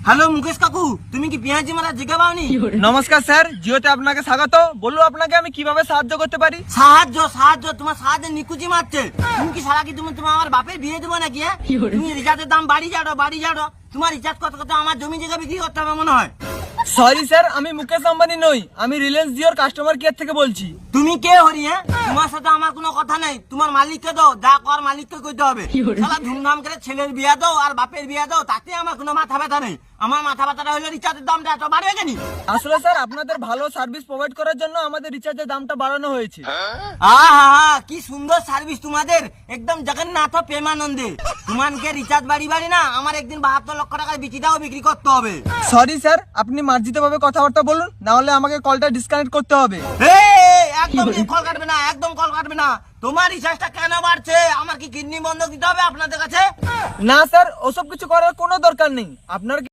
Hello Mukesh কাকু, তুমি কি পেঁয়াজি মারা জিজ্ঞা পাওনি? নমস্কার স্যার, জিওতে আপনাকে স্বাগত। বলুন আপনাকে আমি কিভাবে সাহায্য করতে পারি? সাহায্য সাহায্য তোমার সাহায্যে নিকুচি মারছে। তুমি কি সারা কি তুমি আমার বাপের বিয়ে দেবো নাকি? তুমি রিচার্জের দাম বাড়ি যাও। তোমার রিচার্জ কত কত আমার জমি জায়গা বিক্রি করতে হবে মনে হয়। সরি স্যার, আমি মুকেশ আম্বানি নই, আমি রিলায়েন্স জিওর কাস্টমার কেয়ার থেকে বলছি। তুমি কে হরি? তোমার সাথে আমার কোনো কথা নেই। তোমার মালিককে দাও, যা কর মালিককে কইতে হবে। শালা ধুমধাম করে ছেলের বিয়ে দাও আর বাপের বিয়ে দাও, তাতে আমার কোনো মাথা ব্যথা নেই। আমার মাথা ব্যথাটা হলো রিচার্জের দামটা এত বাড়বে কেন? আসলে স্যার আপনাদের ভালো সার্ভিস প্রোভাইড করার জন্য আমাদের রিচার্জের দামটা বাড়ানো হয়েছে। আহা, কি সুন্দর সার্ভিস তোমাদের, একদম জগন্নাথ প্রেমানন্দে। তোমাকে রিচার্জ বাড়ি না, আমার একদিন 72 লক্ষ টাকার বিচিটাও বিক্রি করতে হবে। সরি স্যার, আপনি মার্জিত ভাবে কথাবার্তা বলুন, না হলে আমাকে কলটা ডিসকানেক্ট করতে হবে। একদম কল কাটবে না, একদম কল কাটবে না। তোমার রিচার্জটা কেন বাড়ছে? আমার কি কিডনি বন্ধ দিতে হবে আপনাদের কাছে? না স্যার, ওসব কিছু করার কোনো দরকার নেই। আপনার